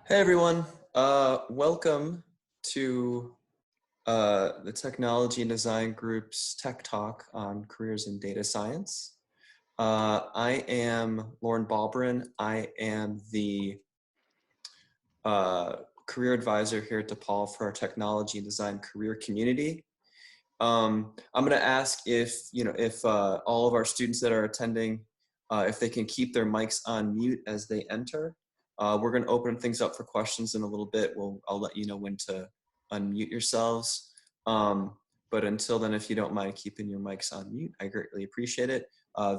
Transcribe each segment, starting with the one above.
Hey everyone, welcome to the Technology and Design Group's Tech Talk on Careers in Data Science. I am Lauren Balbrin. I am the career advisor here at DePaul for our Technology and Design career community. I'm going to ask if all of our students that are attending, if they can keep their mics on mute as they enter. We're going to open things up for questions in a little bit. I'll let you know when to unmute yourselves. But until then, if you don't mind keeping your mics on mute, I greatly appreciate it.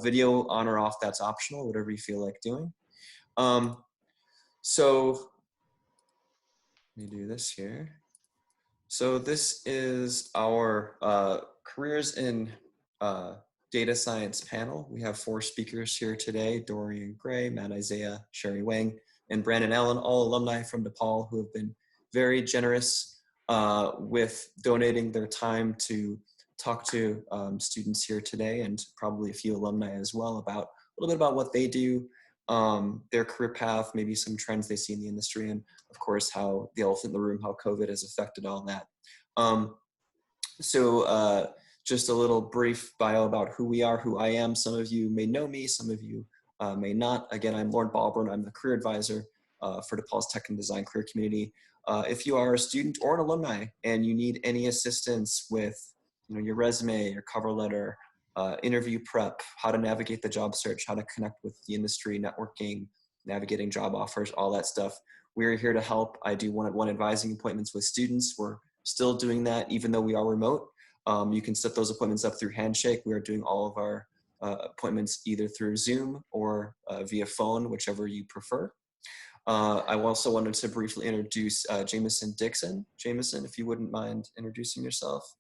Video on or off, that's optional, whatever you feel like doing. So let me do this here. So this is our Careers in Data Science panel. We have 4 speakers here today: Dorian Gray, Matt Isaiah, Sherry Wang, and Brandon Allen, all alumni from DePaul who have been very generous with donating their time to talk to students here today, and probably a few alumni as well about a little bit about what they do, their career path, maybe some trends they see in the industry, and of course how the elephant in the room, how COVID has affected all that. Just a little brief bio about who we are, who I am. Some of you may know me, some of you may not. Again, I'm Lauren Balbrin. I'm the career advisor for DePaul's Tech and Design career community. If you are a student or an alumni and you need any assistance with your resume, your cover letter, interview prep, how to navigate the job search, how to connect with the industry, networking, navigating job offers, all that stuff, we're here to help. I do one-on-one advising appointments with students. We're still doing that even though we are remote. You can set those appointments up through Handshake. We are doing all of our appointments either through Zoom or via phone, whichever you prefer. I also wanted to briefly introduce Jameson Dixon. Jameson, if you wouldn't mind introducing yourself.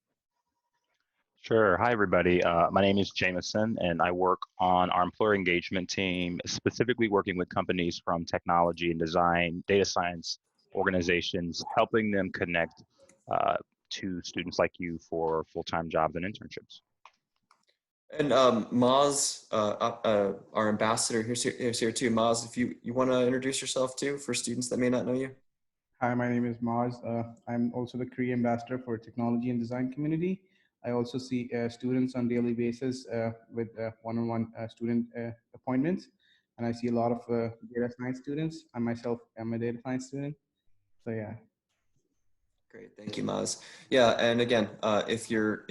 Sure. Hi, everybody. My name is Jameson, and I work on our employer engagement team, specifically working with companies from technology and design, data science organizations, helping them connect to students like you for full-time jobs and internships. And Maz, our ambassador, here's here too. Maz, if you want to introduce yourself too for students that may not know you. Hi, my name is Maz. I'm also the career ambassador for technology and design community. I also see students on a daily basis with one-on-one student appointments. And I see a lot of data science students. I myself am a data science student. So yeah. Great, thank you, Maz. Yeah, and again, if you're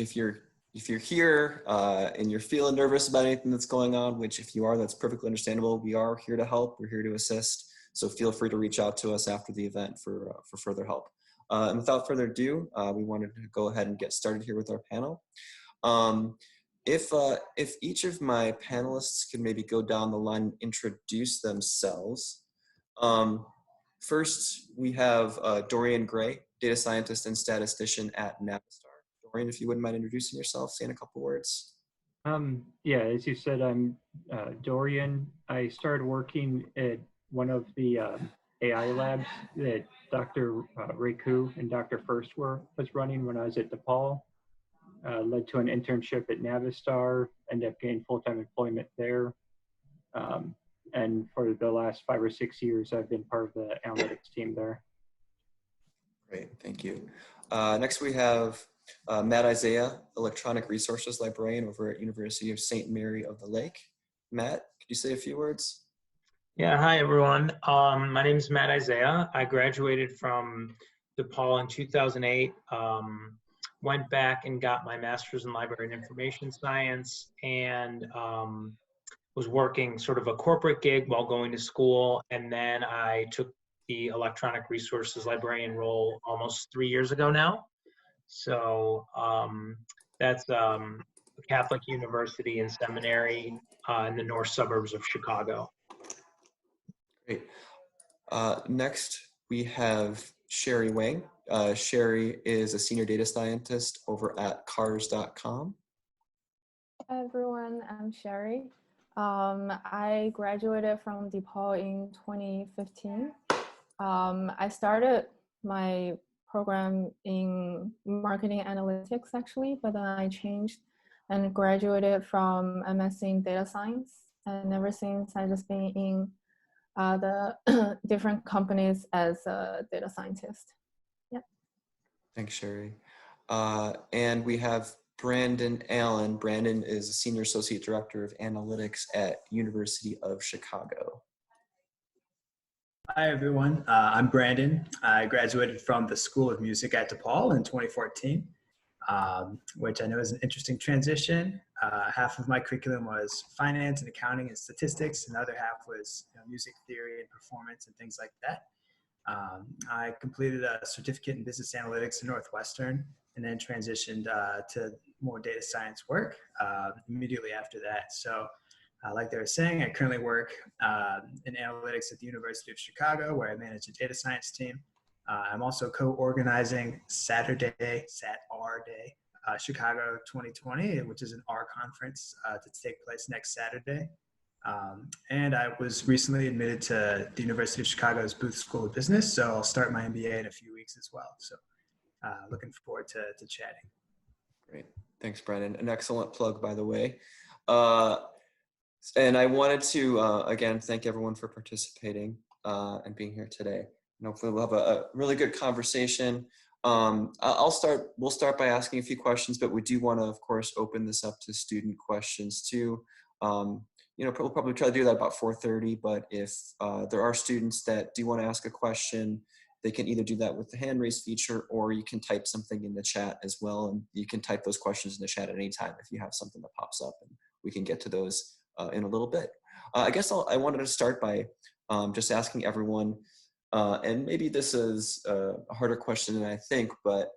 here and you're feeling nervous about anything that's going on, which if you are, that's perfectly understandable. We are here to help. We're here to assist. So feel free to reach out to us after the event for further help. And without further ado, we wanted to go ahead and get started here with our panel. If each of my panelists could maybe go down the line and introduce themselves. First, we have Dorian Gray, data scientist and statistician at Navistar. Dorian, if you wouldn't mind introducing yourself, saying a couple words. Yeah, as you said, I'm Dorian. I started working at one of the AI labs that Dr. Ray Koo and Dr. First was running when I was at DePaul. Led to an internship at Navistar, ended up getting full-time employment there. And for the last 5 or 6 years, I've been part of the analytics team there. Great, thank you. Next we have Matt Isaiah, Electronic Resources Librarian over at University of St. Mary of the Lake. Matt, could you say a few words? Yeah, hi everyone. My name is Matt Isaiah. I graduated from DePaul in 2008. Went back and got my master's in library and information science, and was working sort of a corporate gig while going to school. And then I took the electronic resources librarian role almost 3 years ago now. So that's Catholic University and Seminary in the north suburbs of Chicago. Great. Next, we have Sherry Wang. Sherry is a senior data scientist over at cars.com. Hi everyone, I'm Sherry. I graduated from DePaul in 2015. I started my program in marketing analytics actually, but then I changed and graduated from MSc in data science. And ever since, I've just been in the different companies as a data scientist. Yeah. Thanks, Sherry. And we have Brandon Allen. Brandon is a Senior Associate Director of Analytics at University of Chicago. Hi, everyone. I'm Brandon. I graduated from the School of Music at DePaul in 2014, which I know is an interesting transition. Half of my curriculum was finance and accounting and statistics. And the other half was music theory and performance and things like that. I completed a certificate in business analytics at Northwestern and then transitioned to more data science work immediately after that. So like they were saying, I currently work in analytics at the University of Chicago, where I manage a data science team. I'm also co-organizing SAT-R Day, Chicago 2020, which is an R conference to take place next Saturday. And I was recently admitted to the University of Chicago's Booth School of Business, so I'll start my MBA in a few weeks as well. So looking forward to chatting. Great. Thanks, Brandon. An excellent plug, by the way. And I wanted to, again, thank everyone for participating and being here today. And hopefully we'll have a really good conversation. We'll start by asking a few questions, but we do want to, of course, open this up to student questions too. We'll probably try to do that about 4:30, but if there are students that do want to ask a question, they can either do that with the hand raise feature, or you can type something in the chat as well. And you can type those questions in the chat at any time if you have something that pops up, and we can get to those in a little bit. I guess I wanted to start by just asking everyone, and maybe this is a harder question than I think, but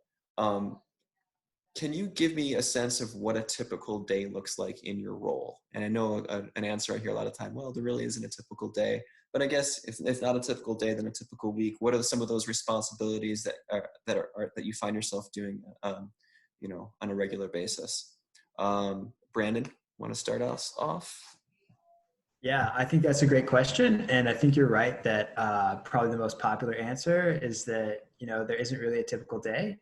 can you give me a sense of what a typical day looks like in your role? And I know an answer I hear a lot of time, well, there really isn't a typical day. But I guess if not a typical day, then a typical week. What are some of those responsibilities that you find yourself doing, on a regular basis? Brandon, want to start us off? Yeah, I think that's a great question. And I think you're right that probably the most popular answer is that, there isn't really a typical day.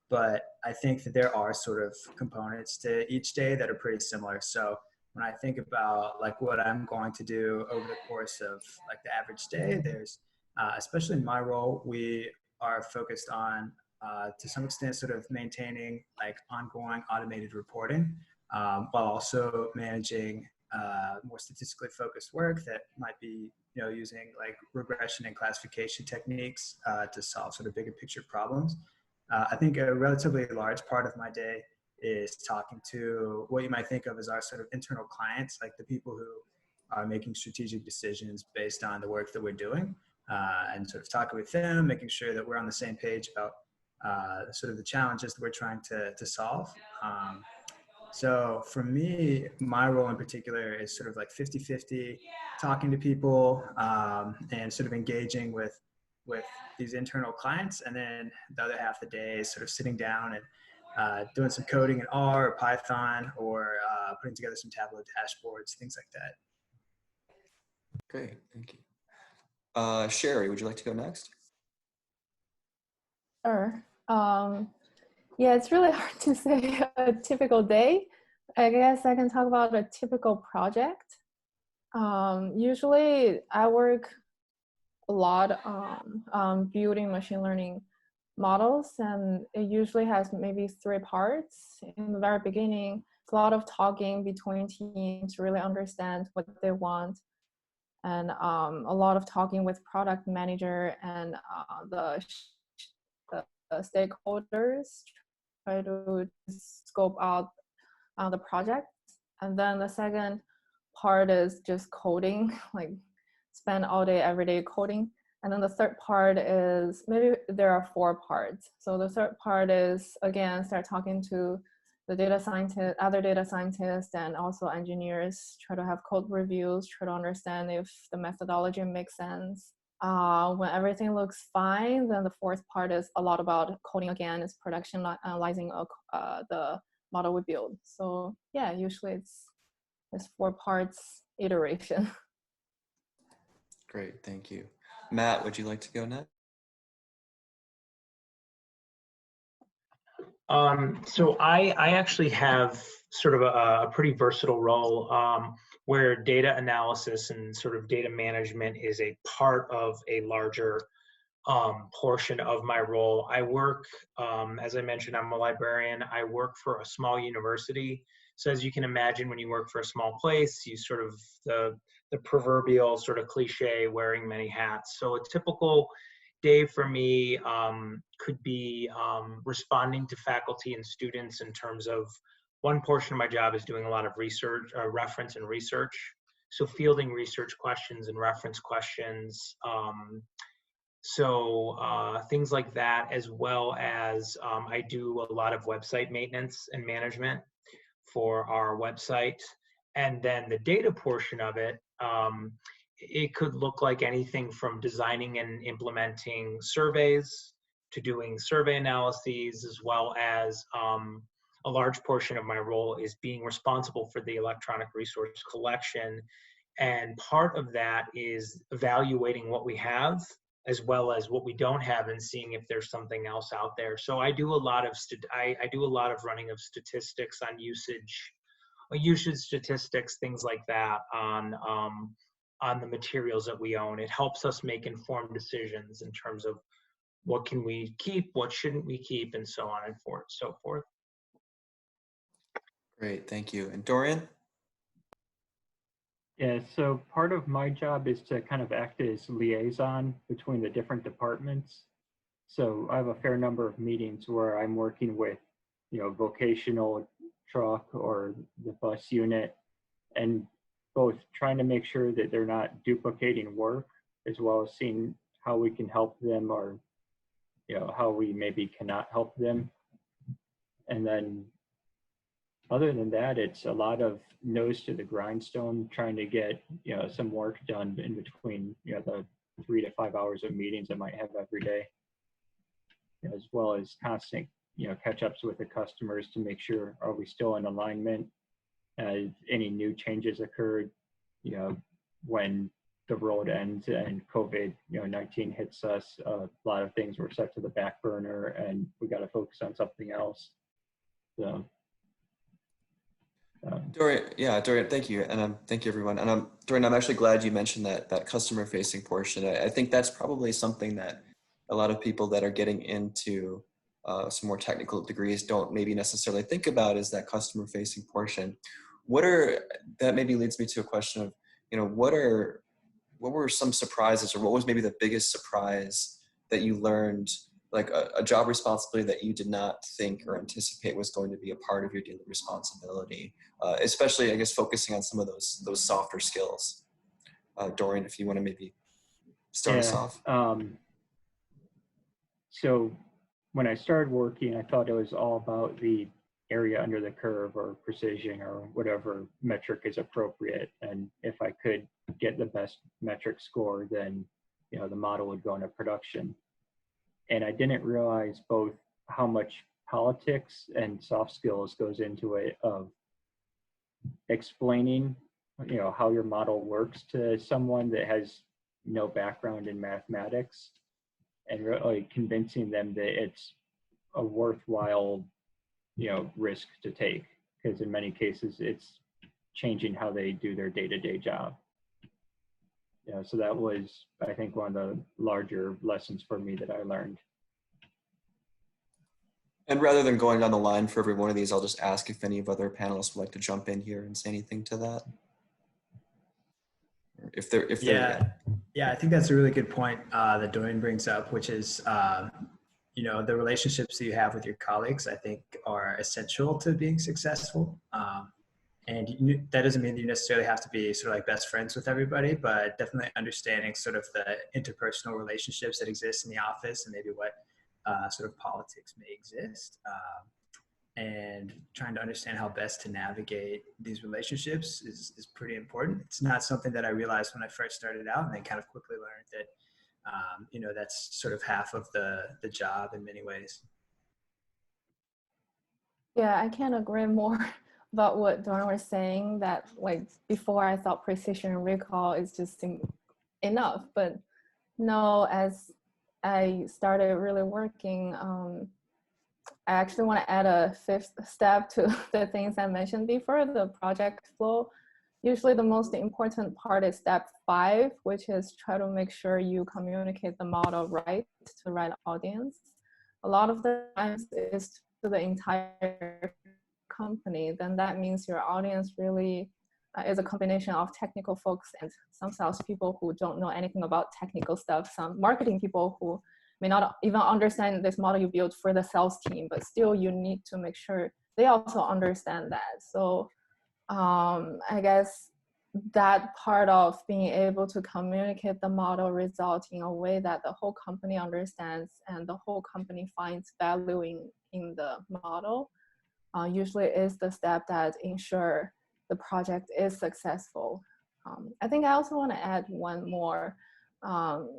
But I think that there are sort of components to each day that are pretty similar. So when I think about like what I'm going to do over the course of like the average day, there's, especially in my role, we are focused on, to some extent, sort of maintaining like ongoing automated reporting, while also managing more statistically focused work that might be, using like regression and classification techniques to solve sort of bigger picture problems. I think a relatively large part of my day is talking to what you might think of as our sort of internal clients, like the people who are making strategic decisions based on the work that we're doing, and sort of talking with them, making sure that we're on the same page about sort of the challenges that we're trying to solve. So for me, my role in particular is sort of like 50-50, talking to people and sort of engaging with these internal clients. And then the other half of the day is sort of sitting down and doing some coding in R or Python, or putting together some Tableau dashboards, things like that. Great, thank you. Sherry, would you like to go next? Sure. Yeah, it's really hard to say a typical day. I guess I can talk about a typical project. Usually I work a lot on building machine learning models, and it usually has maybe 3 parts. In the very beginning, it's a lot of talking between teams to really understand what they want, and a lot of talking with product manager and the stakeholders, try to scope out the project. And then the second part is just coding, like spend all day, every day coding. And then the third part is, maybe there are 4 parts. So the third part is, again, start talking to the data scientist, other data scientists, and also engineers, try to have code reviews, try to understand if the methodology makes sense. When everything looks fine, then the 4th part is a lot about coding again, is productionizing the model we build. So yeah, usually it's 4 parts iteration. Great, thank you. Matt, would you like to go next? So I actually have sort of a pretty versatile role. where data analysis and sort of data management is a part of a larger portion of my role. I work, as I mentioned, I'm a librarian. I work for a small university. So as you can imagine, when you work for a small place, you sort of, the proverbial sort of cliche, wearing many hats. So a typical day for me could be responding to faculty and students in terms of, one portion of my job is doing a lot of research, reference and research. So fielding research questions and reference questions. Things like that, as well as I do a lot of website maintenance and management for our website. And then the data portion of it, it could look like anything from designing and implementing surveys to doing survey analyses, as well as a large portion of my role is being responsible for the electronic resource collection. And part of that is evaluating what we have, as well as what we don't have, and seeing if there's something else out there. So I do a lot of I do a lot of running of statistics on usage statistics, things like that on the materials that we own. It helps us make informed decisions in terms of what can we keep, what shouldn't we keep, and so on and so forth. Great, thank you. And Dorian? Yeah, so part of my job is to kind of act as liaison between the different departments. So I have a fair number of meetings where I'm working with, vocational truck or the bus unit, and both trying to make sure that they're not duplicating work, as well as seeing how we can help them, or how we maybe cannot help them. And then other than that, it's a lot of nose to the grindstone, trying to get some work done in between the 3 to 5 hours of meetings I might have every day, as well as constant catch-ups with the customers to make sure, are we still in alignment? Any new changes occurred, when the road ends and COVID-19 hits us, a lot of things were set to the back burner and we got to focus on something else. So Dorian, thank you. And thank you everyone. And Dorian, I'm actually glad you mentioned that customer facing portion. I think that's probably something that a lot of people that are getting into some more technical degrees don't maybe necessarily think about, is that customer facing portion. That maybe leads me to a question of, what were some surprises, or what was maybe the biggest surprise that you learned, like a job responsibility that you did not think or anticipate was going to be a part of your daily responsibility, especially, I guess, focusing on some of those softer skills. Dorian, if you want to maybe start us off. So when I started working, I thought it was all about the area under the curve, or precision, or whatever metric is appropriate. And if I could get the best metric score, then the model would go into production. And I didn't realize both how much politics and soft skills goes into it, of explaining, how your model works to someone that has no background in mathematics, and really convincing them that it's a worthwhile, risk to take, because in many cases it's changing how they do their day-to-day job. So that was, I think, one of the larger lessons for me that I learned. And rather than going down the line for every one of these, I'll just ask if any of other panelists would like to jump in here and say anything to that. Yeah, I think that's a really good point that Dorian brings up, which is, the relationships that you have with your colleagues, I think, are essential to being successful. And that doesn't mean that you necessarily have to be sort of like best friends with everybody, but definitely understanding sort of the interpersonal relationships that exist in the office, and maybe what sort of politics may exist, and trying to understand how best to navigate these relationships is pretty important. It's not something that I realized when I first started out, and then kind of quickly learned that, that's sort of half of the job in many ways. Yeah, I can't agree more about what Dorian was saying, that like before I thought precision and recall is just enough, but no, as I started really working, I actually want to add a fifth step to the things I mentioned before, the project flow. usually the most important part is step 5, which is try to make sure you communicate the model right to the right audience. A lot of the times is to the entire company, then that means your audience really is a combination of technical folks and some salespeople who don't know anything about technical stuff, some marketing people who may not even understand this model you built for the sales team, but still you need to make sure they also understand that. So I guess that part of being able to communicate the model result in a way that the whole company understands and the whole company finds value in the model usually is the step that ensure the project is successful. I think I also want to add one more,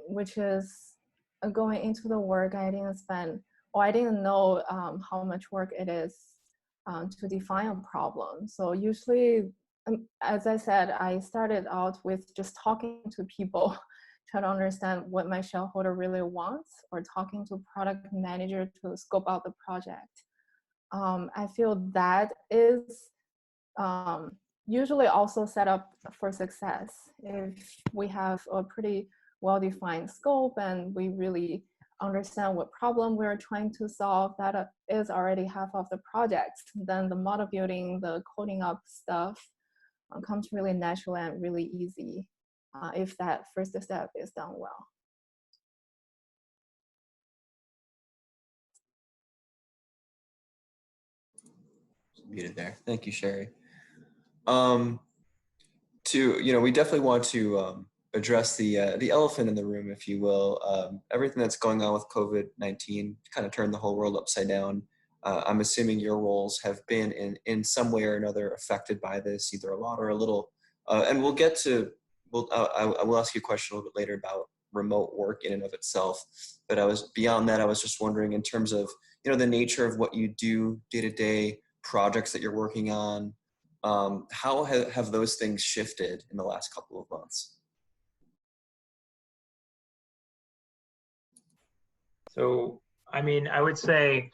which is going into the work. I didn't know how much work it is to define a problem. So usually, as I said, I started out with just talking to people, trying to understand what my shareholder really wants, or talking to product manager to scope out the project. I feel that is usually also set up for success. If we have a pretty well-defined scope and we really understand what problem we're trying to solve, that is already half of the project. Then the model building, the coding up stuff comes really natural and really easy if that first step is done well. Muted there. Thank you, Sherry. We definitely want to address the elephant in the room, if you will. Everything that's going on with COVID-19 kind of turned the whole world upside down. I'm assuming your roles have been in some way or another affected by this, either a lot or a little. And I will ask you a question a little bit later about remote work in and of itself. But beyond that, I was just wondering, in terms of the nature of what you do day to day, projects that you're working on, how have those things shifted in the last couple of months? So, I mean, I would say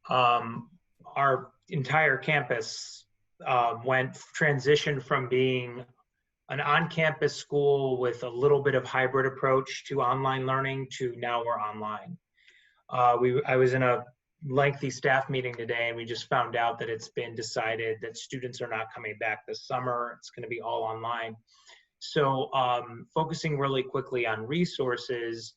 our entire campus transitioned from being an on-campus school with a little bit of hybrid approach to online learning to now we're online. I was in a lengthy staff meeting today, and we just found out that it's been decided that students are not coming back this summer. It's going to be all online. So focusing really quickly on resources,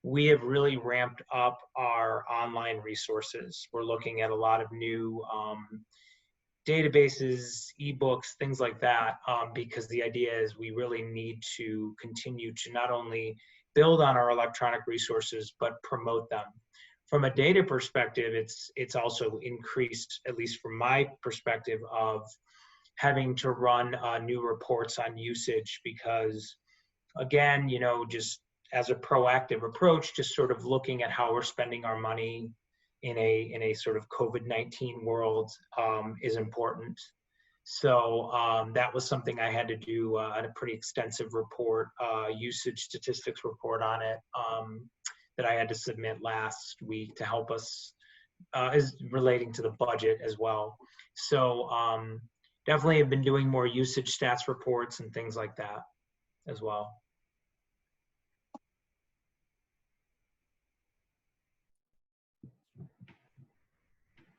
we have really ramped up our online resources. We're looking at a lot of new databases, ebooks, things like that, because the idea is we really need to continue to not only build on our electronic resources, but promote them. From a data perspective, it's also increased, at least from my perspective, of having to run new reports on usage, because again, just as a proactive approach, just sort of looking at how we're spending our money in a sort of COVID-19 world is important. So that was something I had to do a pretty extensive report, usage statistics report on it, that I had to submit last week to help us, is relating to the budget as well. So definitely have been doing more usage stats reports and things like that as well.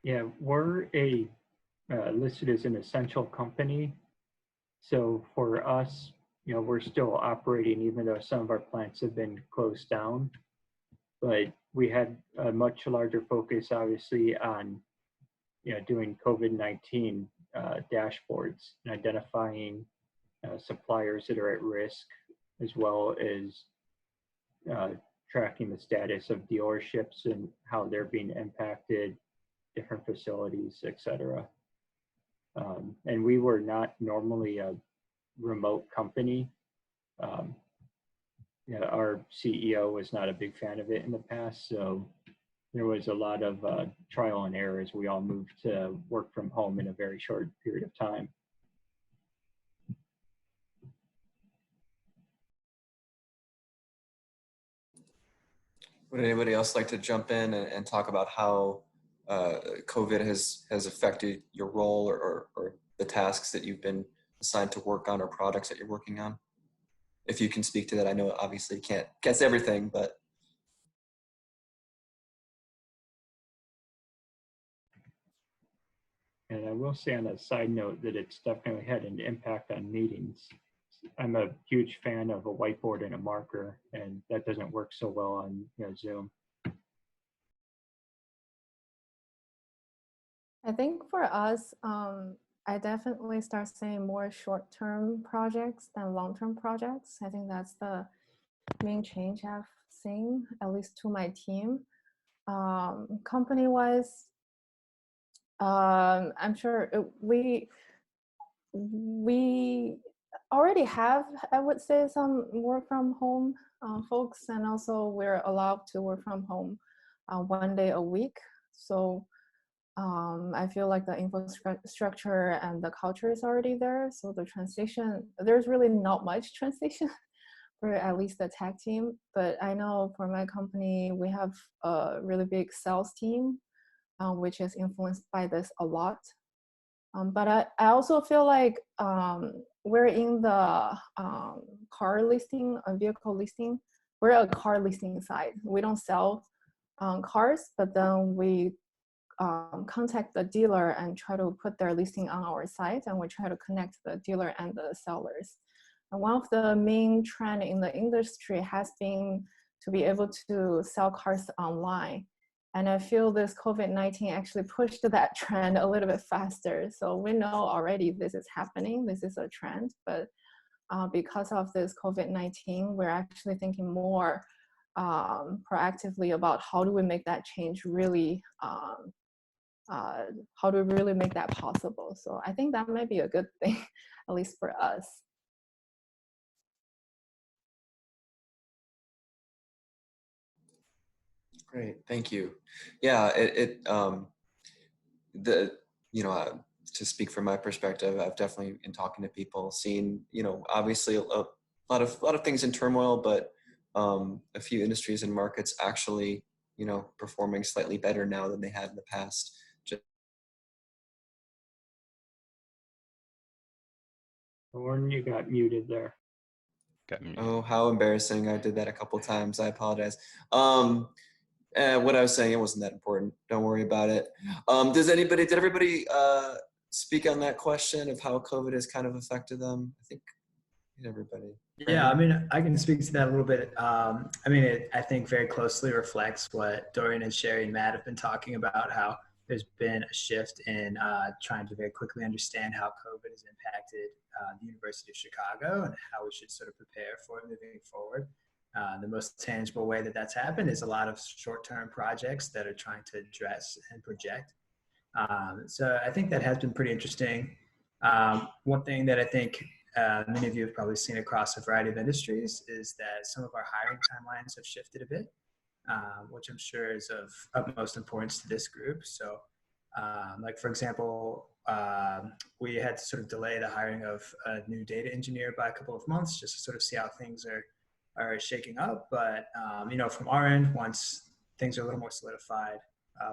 Yeah, we're listed as an essential company. So for us, we're still operating even though some of our plants have been closed down. But we had a much larger focus, obviously, on doing COVID-19 dashboards and identifying suppliers that are at risk, as well as tracking the status of dealerships and how they're being impacted, different facilities, etc. And we were not normally a remote company. Our CEO was not a big fan of it in the past, so there was a lot of trial and error as we all moved to work from home in a very short period of time. Would anybody else like to jump in and talk about how COVID has affected your role or the tasks that you've been assigned to work on or projects that you're working on? If you can speak to that, I know obviously you can't say everything, but. And I will say on a side note that it's definitely had an impact on meetings. I'm a huge fan of a whiteboard and a marker, and that doesn't work so well on Zoom. I think for us, I definitely start seeing more short-term projects than long-term projects. I think that's the main change I've seen, at least to my team. Company-wise, I'm sure we already have, I would say, some work from home folks, and also we're allowed to work from home 1 day a week. So I feel like the infrastructure and the culture is already there. So the transition, there's really not much transition for at least the tech team. But I know for my company, we have a really big sales team, which is influenced by this a lot. But I also feel like we're in the car listing, vehicle listing. We're a car listing site. We don't sell cars, but then we contact the dealer and try to put their listing on our site, and we try to connect the dealer and the sellers. And one of the main trend in the industry has been to be able to sell cars online. And I feel this COVID-19 actually pushed that trend a little bit faster. So we know already this is happening, this is a trend, but because of this COVID-19, we're actually thinking more proactively about how do we make that change really how do we really make that possible? So I think that might be a good thing, at least for us. Great, thank you. Yeah, to speak from my perspective, I've definitely, in talking to people, seen, obviously a lot of things in turmoil, but a few industries and markets actually, performing slightly better now than they had in the past. Lauren, you got muted there. Oh, how embarrassing. I did that a couple of times. I apologize. What I was saying, it wasn't that important. Don't worry about it. Did everybody speak on that question of how COVID has kind of affected them? I think everybody. Yeah, I mean, I can speak to that a little bit. I think very closely reflects what Dorian and Sherry and Matt have been talking about, how there's been a shift in trying to very quickly understand how COVID has impacted the University of Chicago and how we should sort of prepare for it moving forward. The most tangible way that that's happened is a lot of short-term projects that are trying to address and project. So I think that has been pretty interesting. One thing that I think many of you have probably seen across a variety of industries is that some of our hiring timelines have shifted a bit, which I'm sure is of utmost importance to this group. So like, for example, we had to sort of delay the hiring of a new data engineer by a couple of months just to sort of see how things are shaking up. But, from our end, once things are a little more solidified,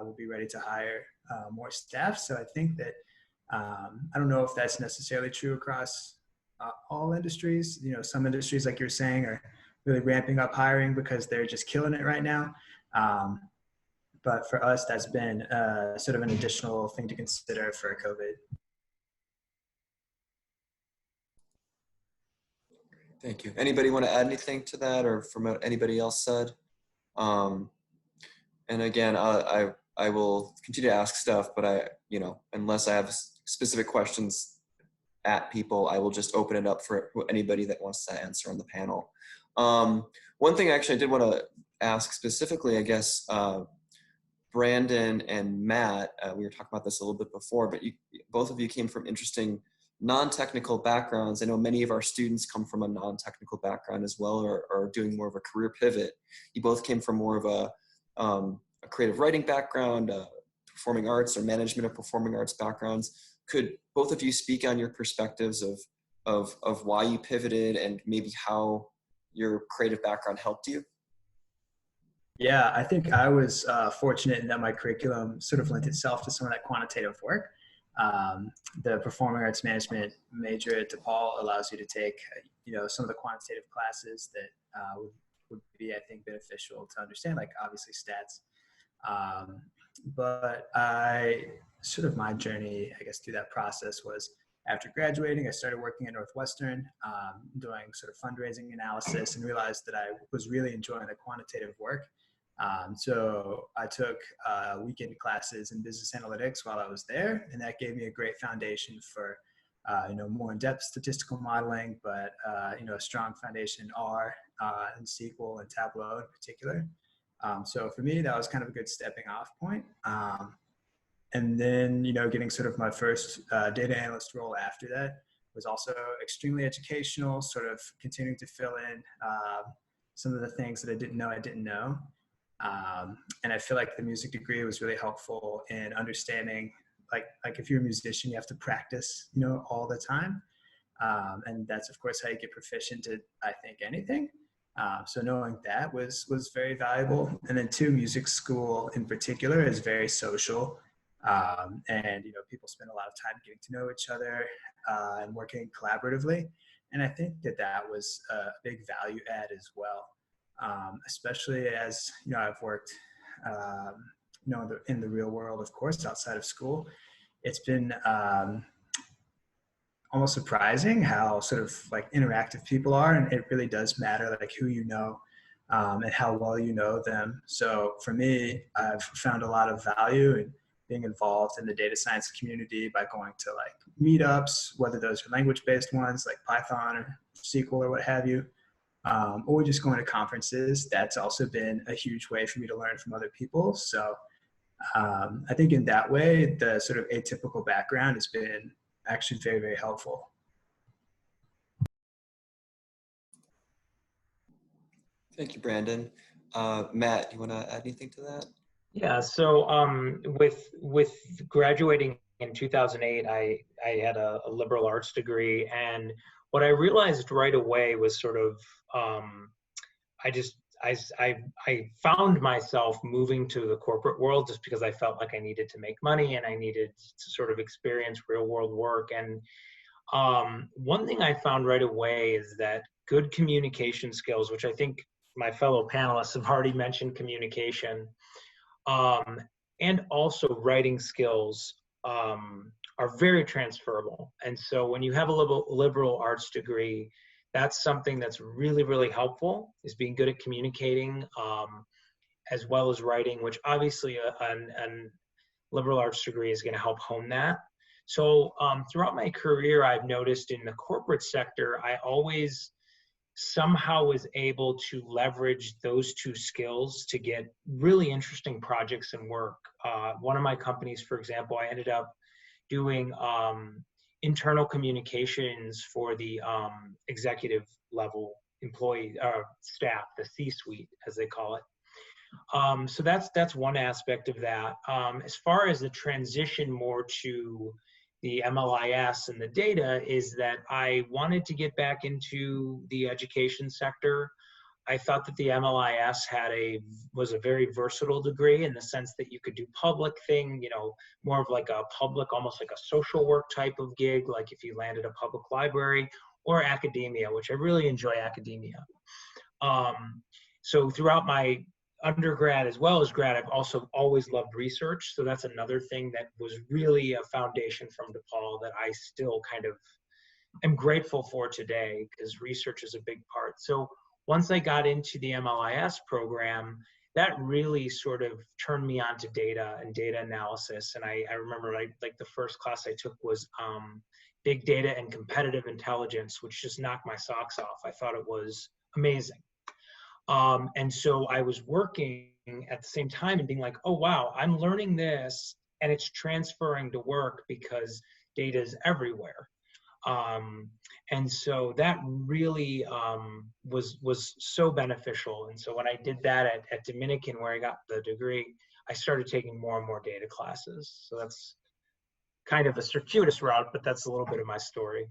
we'll be ready to hire more staff. So I think that, I don't know if that's necessarily true across all industries. Some industries, like you're saying, are really ramping up hiring because they're just killing it right now. But for us, that's been sort of an additional thing to consider for COVID. Thank you. Anybody want to add anything to that, or from what anybody else said? And again, I will continue to ask stuff, but unless I have specific questions at people, I will just open it up for anybody that wants to answer on the panel. One thing actually I did want to ask specifically, I guess, Brandon and Matt, we were talking about this a little bit before, but both of you came from interesting non-technical backgrounds. I know many of our students come from a non-technical background as well, or are doing more of a career pivot. You both came from more of a creative writing background, performing arts or management of performing arts backgrounds. Could both of you speak on your perspectives of why you pivoted and maybe how your creative background helped you? Yeah, I think I was fortunate in that my curriculum sort of lent itself to some of that quantitative work. The performing arts management major at DePaul allows you to take, some of the quantitative classes that would be, I think, beneficial to understand, like obviously stats. But my journey, I guess, through that process was after graduating, I started working at Northwestern, doing sort of fundraising analysis, and realized that I was really enjoying the quantitative work. So I took weekend classes in business analytics while I was there, and that gave me a great foundation for more in-depth statistical modeling, but a strong foundation in R and SQL and Tableau in particular. So for me, that was kind of a good stepping off point. And then, getting sort of my first data analyst role after that was also extremely educational, sort of continuing to fill in some of the things that I didn't know. And I feel like the music degree was really helpful in understanding, like if you're a musician, you have to practice, all the time. And that's, of course, how you get proficient at, I think, anything. So knowing that was very valuable. And then music school in particular is very social. And, people spend a lot of time getting to know each other and working collaboratively. And I think that was a big value add as well, especially as, I've worked, in the real world, of course, outside of school. It's been almost surprising how sort of like interactive people are, and it really does matter like who you know and how well you know them. So for me, I've found a lot of value in being involved in the data science community by going to like meetups, whether those are language-based ones like Python or SQL or what have you, or just going to conferences. That's also been a huge way for me to learn from other people. So I think in that way, the sort of atypical background has been actually very, very helpful. Thank you, Brandon. Matt, you want to add anything to that? Yeah, so with graduating in 2008, I had a liberal arts degree, and what I realized right away was sort of I found myself moving to the corporate world just because I felt like I needed to make money and I needed to sort of experience real world work. And one thing I found right away is that good communication skills, which I think my fellow panelists have already mentioned communication, and also writing skills are very transferable. And so when you have a liberal arts degree, that's something that's really, really helpful, is being good at communicating as well as writing, which obviously a liberal arts degree is going to help hone that. So throughout my career, I've noticed in the corporate sector, I always somehow was able to leverage those two skills to get really interesting projects and work. One of my companies, for example, I ended up doing internal communications for the executive level employee staff, the C-suite, as they call it. So that's one aspect of that. As far as the transition more to the MLIS and the data, is that I wanted to get back into the education sector. I thought that the MLIS was a very versatile degree in the sense that you could do public thing, more of like a public, almost like a social work type of gig, like if you landed a public library, or academia, which I really enjoy academia. So throughout my undergrad as well as grad, I've also always loved research. So that's another thing that was really a foundation from DePaul that I still kind of am grateful for today, because research is a big part. So once I got into the MLIS program, that really sort of turned me on to data and data analysis. And I remember like the first class I took was big data and competitive intelligence, which just knocked my socks off. I thought it was amazing. And so I was working at the same time and being like, oh, wow, I'm learning this and it's transferring to work because data is everywhere. And so that really was so beneficial. And so when I did that at Dominican, where I got the degree, I started taking more and more data classes. So that's kind of a circuitous route, but that's a little bit of my story.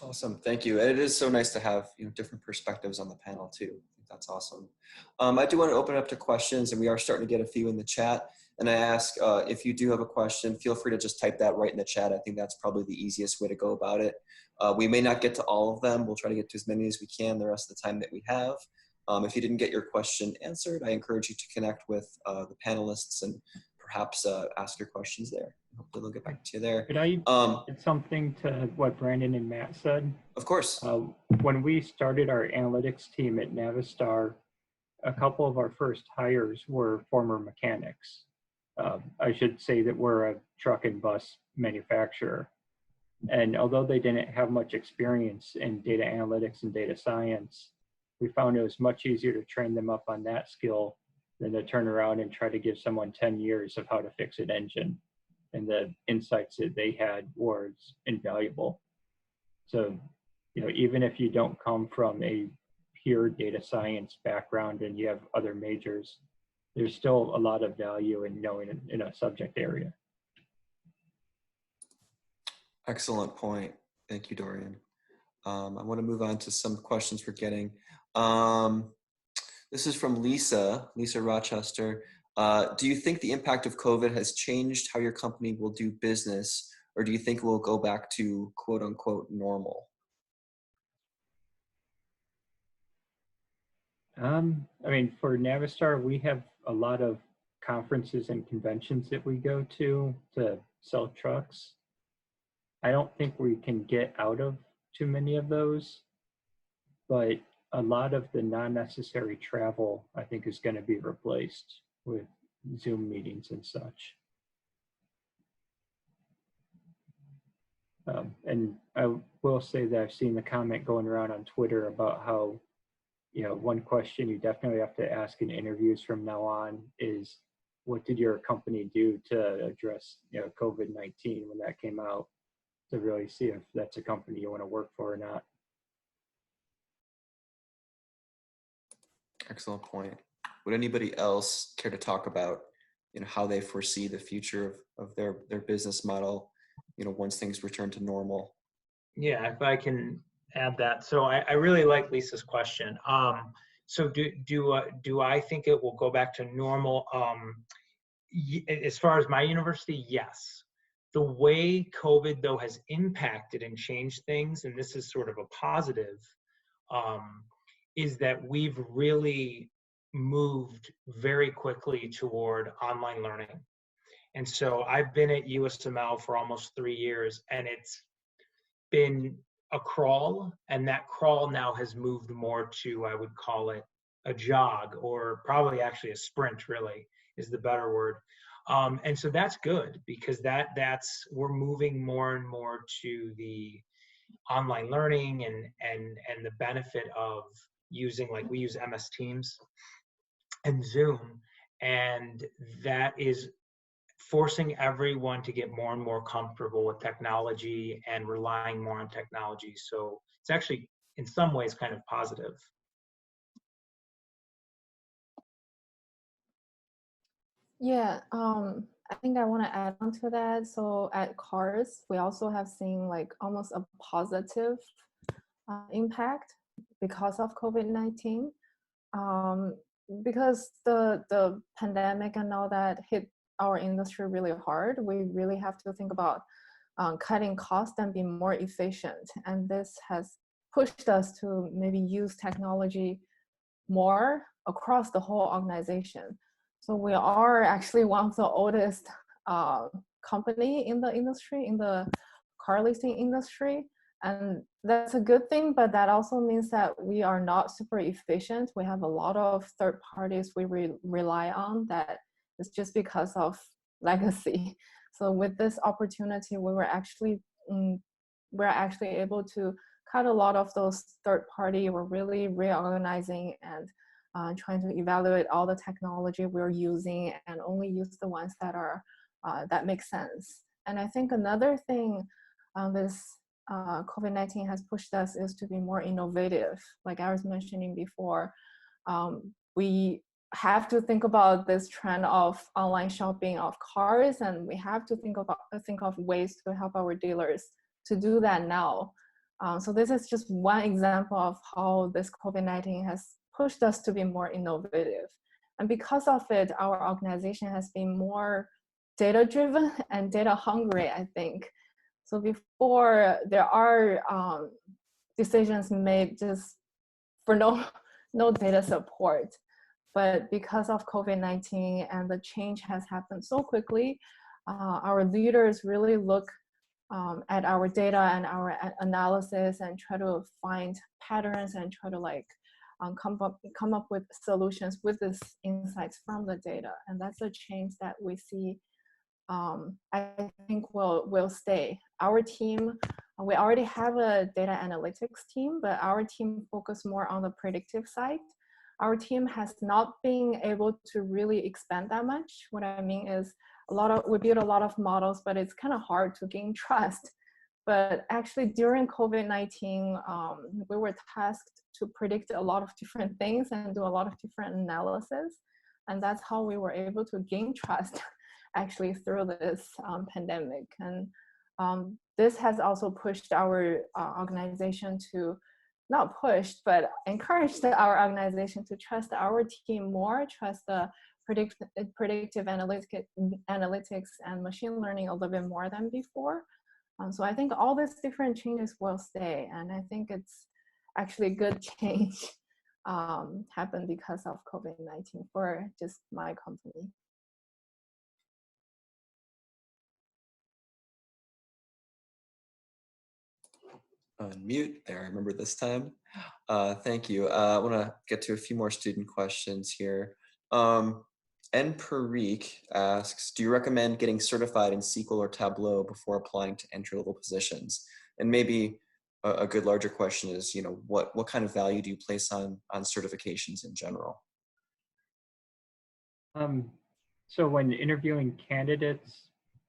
Awesome, thank you. And it is so nice to have different perspectives on the panel too. I think that's awesome. I do want to open it up to questions, and we are starting to get a few in the chat. And I ask if you do have a question, feel free to just type that right in the chat. I think that's probably the easiest way to go about it. We may not get to all of them. We'll try to get to as many as we can the rest of the time that we have. If you didn't get your question answered, I encourage you to connect with the panelists and perhaps ask your questions there. Hopefully they'll get back to you there. Could I add something to what Brandon and Matt said? Of course. When we started our analytics team at Navistar, a couple of our first hires were former mechanics. I should say that we're a truck and bus manufacturer. And although they didn't have much experience in data analytics and data science, we found it was much easier to train them up on that skill than to turn around and try to give someone 10 years of how to fix an engine. And the insights that they had was invaluable. So, you know, even if you don't come from a pure data science background and you have other majors, there's still a lot of value in knowing in a subject area. Excellent point. Thank you, Dorian. I want to move on to some questions we're getting. This is from Lisa Rochester. Do you think the impact of COVID has changed how your company will do business, or do you think we'll go back to quote unquote normal? I mean, for Navistar, we have a lot of conferences and conventions that we go to sell trucks. I don't think we can get out of too many of those, but a lot of the non-necessary travel, I think, is going to be replaced with Zoom meetings and such. And I will say that I've seen the comment going around on Twitter about how, you know, one question you definitely have to ask in interviews from now on is, what did your company do to address, you know, COVID-19 when that came out, to really see if that's a company you want to work for or not. Excellent point. Would anybody else care to talk about, you know, how they foresee the future of their business model, you know, once things return to normal? Yeah, if I can add that. So I really like Lisa's question. So do I think it will go back to normal? As far as my university, yes. The way COVID, though, has impacted and changed things, and this is sort of a positive, is that we've really moved very quickly toward online learning. And so I've been at USML for almost 3 years, and it's been a crawl, and that crawl now has moved more to, I would call it a jog, or probably actually a sprint, really is the better word. And so that's good, because we're moving more and more to the online learning and the benefit of using, like, we use MS Teams and Zoom, and that is forcing everyone to get more and more comfortable with technology and relying more on technology. So it's actually, in some ways, kind of positive. Yeah, I think I want to add on to that. So at CARS, we also have seen like almost a positive impact because of COVID-19, because the pandemic and all that hit our industry really hard. We really have to think about cutting costs and be more efficient. And this has pushed us to maybe use technology more across the whole organization. So we are actually one of the oldest company in the industry, in the car leasing industry. And that's a good thing, but that also means that we are not super efficient. We have a lot of third parties we rely on that is just because of legacy. So with this opportunity, we're actually able to cut a lot of those third party. We're really reorganizing and trying to evaluate all the technology we're using and only use the ones that are that make sense. And I think another thing this COVID-19 has pushed us is to be more innovative. Like I was mentioning before, we have to think about this trend of online shopping of cars, and we have to think of ways to help our dealers to do that now. So this is just one example of how this COVID-19 has pushed us to be more innovative. And because of it, our organization has been more data driven and data hungry, I think. So before, there are decisions made just for no data support. But because of COVID-19 and the change has happened so quickly, our leaders really look at our data and our analysis and try to find patterns and try to like come up with solutions with these insights from the data. And that's a change that we see, I think will stay. Our team, we already have a data analytics team, but our team focus more on the predictive side. Our team has not been able to really expand that much. What I mean is we build a lot of models, but it's kind of hard to gain trust. But actually during COVID-19, we were tasked to predict a lot of different things and do a lot of different analysis. And that's how we were able to gain trust actually through this pandemic. And this has also pushed our organization to, not pushed, but encouraged our organization to trust our team more, trust the predictive analytics and machine learning a little bit more than before. So I think all these different changes will stay. And I think it's actually a good change happened because of COVID-19 for just my company. Unmute there, I remember this time. Thank you. I want to get to a few more student questions here. N. Parikh asks, do you recommend getting certified in SQL or Tableau before applying to entry-level positions? And maybe a good larger question is, what kind of value do you place on certifications in general? So when interviewing candidates,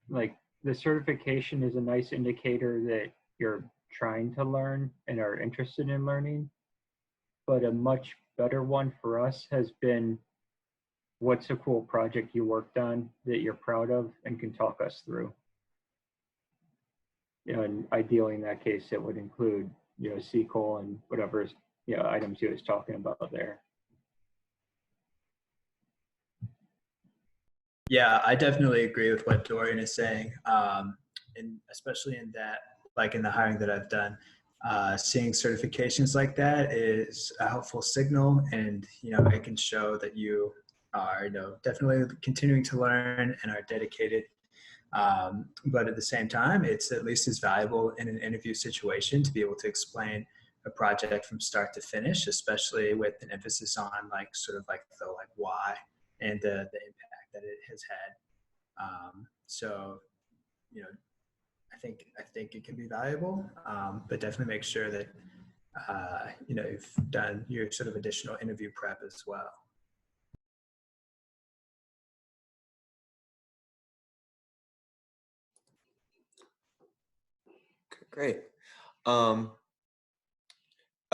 like the certification is a nice indicator that you're trying to learn and are interested in learning. But a much better one for us has been, what's a cool project you worked on that you're proud of and can talk us through? And ideally in that case, it would include, SQL and whatever, items he was talking about there. Yeah, I definitely agree with what Dorian is saying. And especially in that, like in the hiring that I've done, seeing certifications like that is a helpful signal, and it can show that you are definitely continuing to learn and are dedicated. But at the same time, it's at least as valuable in an interview situation to be able to explain a project from start to finish, especially with an emphasis on the why and the impact that it has had. So I think it can be valuable, but definitely make sure that you've done your sort of additional interview prep as well. Great.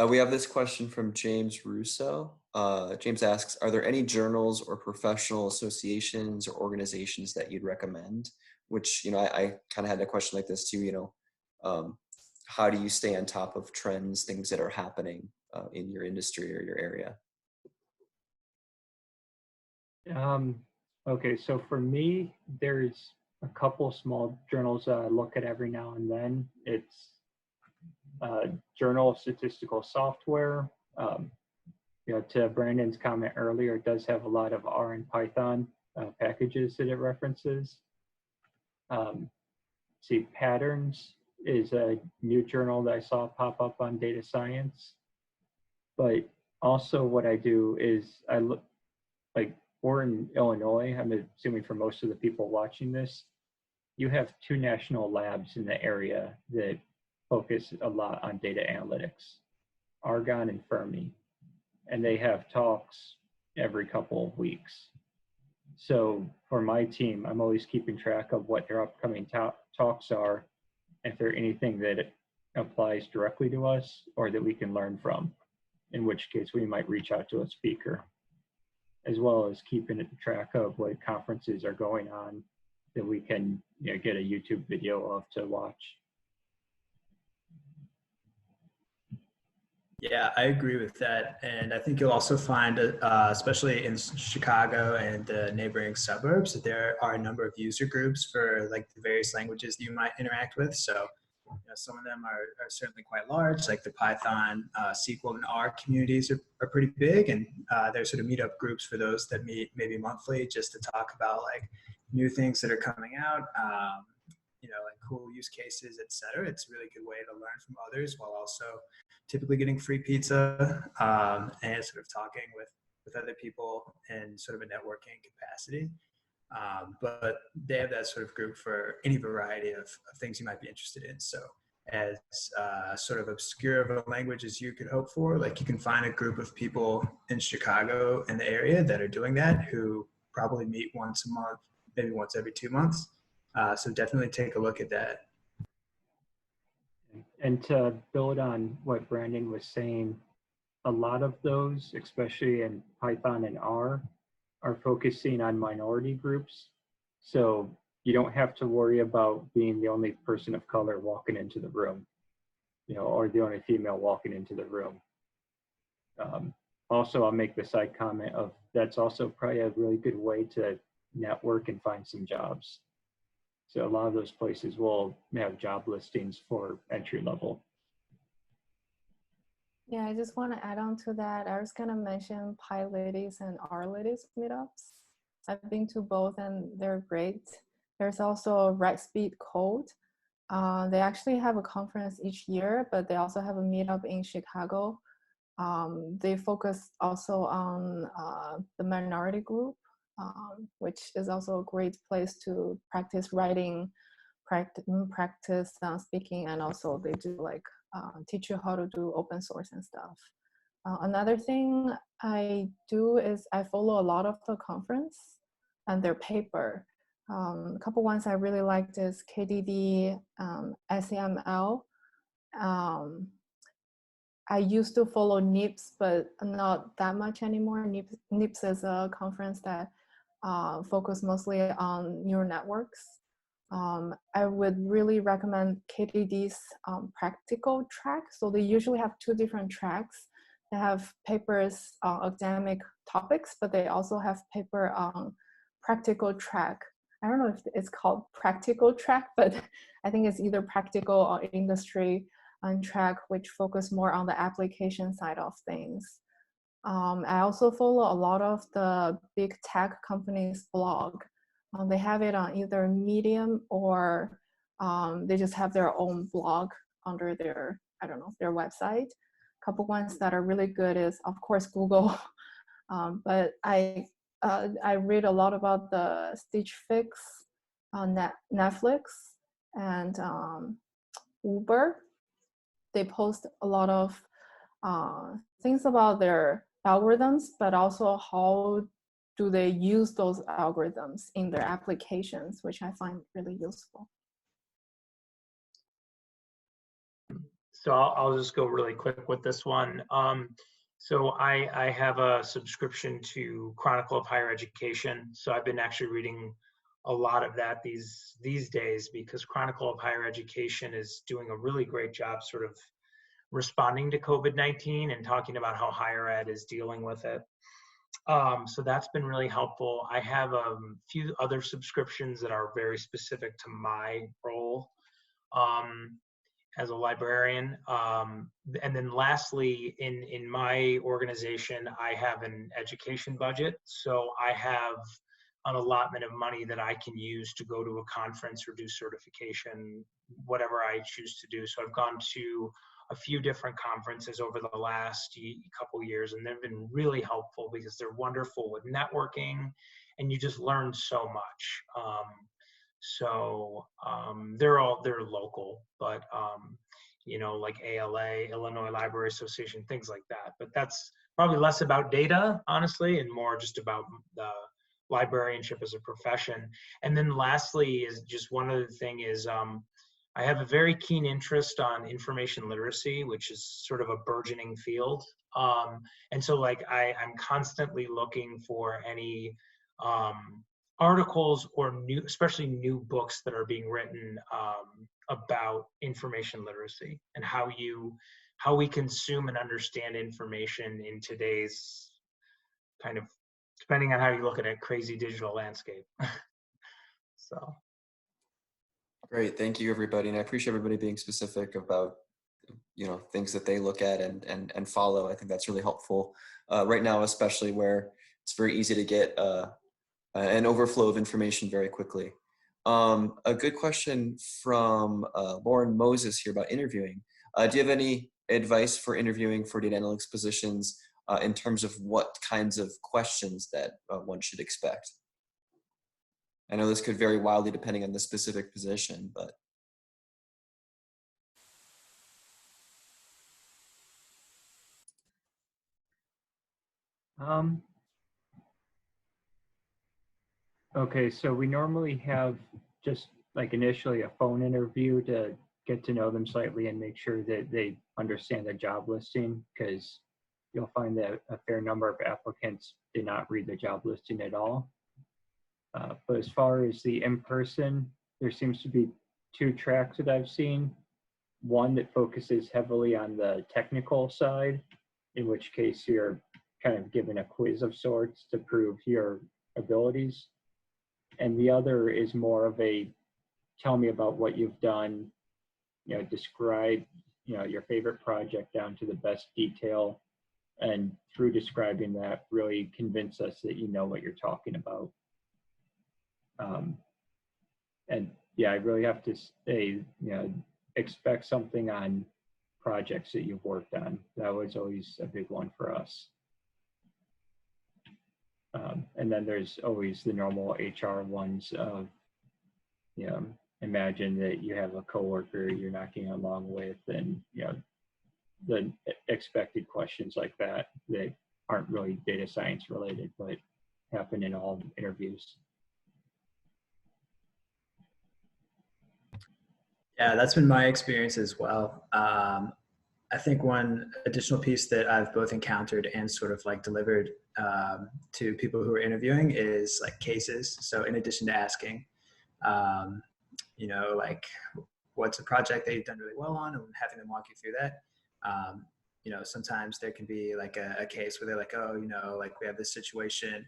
We have this question from James Russo. James asks, are there any journals or professional associations or organizations that you'd recommend? Which, I kind of had a question like this too, how do you stay on top of trends, things that are happening in your industry or your area? Okay, so for me, there's a couple small journals I look at every now and then. It's Journal of Statistical Software. To Brandon's comment earlier, it does have a lot of R and Python packages that it references. Patterns is a new journal that I saw pop up on data science. But also what I do is I look, we're in Illinois, I'm assuming for most of the people watching this, you have 2 national labs in the area that focus a lot on data analytics, Argonne and Fermi. And they have talks every couple of weeks. So for my team, I'm always keeping track of what their upcoming talks are, if there's anything that applies directly to us or that we can learn from, in which case we might reach out to a speaker, as well as keeping track of what conferences are going on that we can get a YouTube video of to watch. Yeah, I agree with that. And I think you'll also find, especially in Chicago and the neighboring suburbs, that there are a number of user groups for like the various languages you might interact with. So, some of them are certainly quite large, like the Python, SQL, and R communities are pretty big. And there's sort of meetup groups for those that meet maybe monthly just to talk about like new things that are coming out. Like cool use cases, et cetera. It's a really good way to learn from others while also typically getting free pizza and sort of talking with other people in sort of a networking capacity. But they have that sort of group for any variety of things you might be interested in. So as sort of obscure of a language as you could hope for, like you can find a group of people in Chicago and the area that are doing that who probably meet once a month, maybe once every 2 months. So definitely take a look at that. And to build on what Brandon was saying, a lot of those, especially in Python and R, are focusing on minority groups. So you don't have to worry about being the only person of color walking into the room, or the only female walking into the room. Also, I'll make the side comment of that's also probably a really good way to network and find some jobs. So a lot of those places will have job listings for entry level. Yeah, I just want to add on to that. I was going to mention PyLadies and R-Ladies meetups. I've been to both and they're great. There's also Write Speed Code. They actually have a conference each year, but they also have a meetup in Chicago. They focus also on the minority group, which is also a great place to practice writing, practice speaking, and also they do like teach you how to do open source and stuff. Another thing I do is I follow a lot of the conference and their paper. A couple ones I really liked is KDD, SAML. I used to follow NIPS, but not that much anymore. NIPS is a conference that focus mostly on neural networks. I would really recommend KDD's practical track. So they usually have 2 different tracks. They have papers on academic topics, but they also have paper on practical track. I don't know if it's called practical track, but I think it's either practical or industry track, which focus more on the application side of things. I also follow a lot of the big tech companies' blog. They have it on either Medium or they just have their own blog under their, their website. A couple ones that are really good is, of course, Google. But I read a lot about the Stitch Fix, Netflix, and Uber. They post a lot of things about their algorithms, but also how do they use those algorithms in their applications, which I find really useful. So I'll just go really quick with this one. So I have a subscription to Chronicle of Higher Education. So I've been actually reading a lot of that these days because Chronicle of Higher Education is doing a really great job sort of responding to COVID-19 and talking about how higher ed is dealing with it. So that's been really helpful. I have a few other subscriptions that are very specific to my role as a librarian. And then lastly, in my organization, I have an education budget. So I have an allotment of money that I can use to go to a conference or do certification, whatever I choose to do. So I've gone to a few different conferences over the last couple years, and they've been really helpful because they're wonderful with networking, and you just learn so much. They're local, but like ALA, Illinois Library Association, things like that. But that's probably less about data, honestly, and more just about the librarianship as a profession. And then lastly is just one other thing is I have a very keen interest on information literacy, which is sort of a burgeoning field. And so like I'm constantly looking for any articles or especially new books that are being written about information literacy and how how we consume and understand information in today's kind of, depending on how you look at it, crazy digital landscape. So. Great, thank you everybody, and I appreciate everybody being specific about things that they look at and follow. I think that's really helpful right now, especially where it's very easy to get an overflow of information very quickly. A good question from Lauren Moses here about interviewing. Do you have any advice for interviewing for data analytics positions in terms of what kinds of questions that one should expect? I know this could vary wildly depending on the specific position, but. Okay, so we normally have just like initially a phone interview to get to know them slightly and make sure that they understand the job listing, because you'll find that a fair number of applicants did not read the job listing at all. But as far as the in-person, there seems to be two tracks that I've seen. One that focuses heavily on the technical side, in which case you're kind of given a quiz of sorts to prove your abilities. And the other is more of a, tell me about what you've done, describe, your favorite project down to the best detail. And through describing that, really convince us that you know what you're talking about. And yeah, I really have to say, expect something on projects that you've worked on. That was always a big one for us. And then there's always the normal HR ones of, imagine that you have a coworker you're not getting along with, and, the expected questions like that aren't really data science related, but happen in all interviews. Yeah, that's been my experience as well. I think one additional piece that I've both encountered and sort of like delivered to people who are interviewing is like cases. So in addition to asking, like what's a project that you've done really well on, and having them walk you through that. Sometimes there can be like a case where they're like, oh, like we have this situation.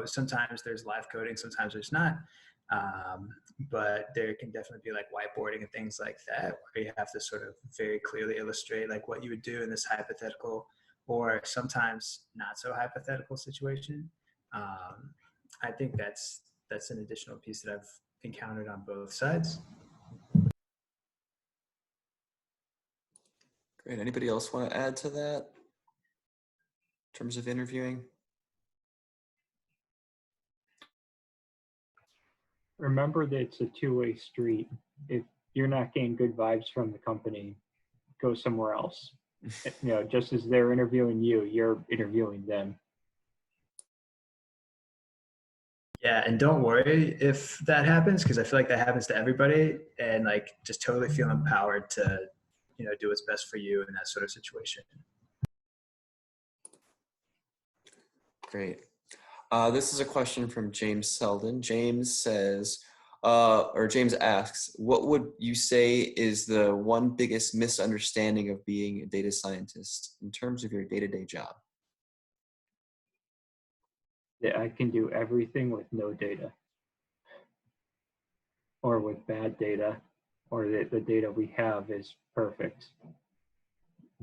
Sometimes there's live coding, sometimes there's not. But there can definitely be like whiteboarding and things like that, where you have to sort of very clearly illustrate like what you would do in this hypothetical or sometimes not so hypothetical situation. I think that's an additional piece that I've encountered on both sides. Great. Anybody else want to add to that in terms of interviewing? Remember that it's a two-way street. If you're not getting good vibes from the company, go somewhere else. Just as they're interviewing you, you're interviewing them. Yeah, and don't worry if that happens, because I feel like that happens to everybody, and like just totally feel empowered to, do what's best for you in that sort of situation. Great. This is a question from James Selden. James says, James asks, what would you say is the one biggest misunderstanding of being a data scientist in terms of your day-to-day job? That I can do everything with no data, or with bad data, or that the data we have is perfect.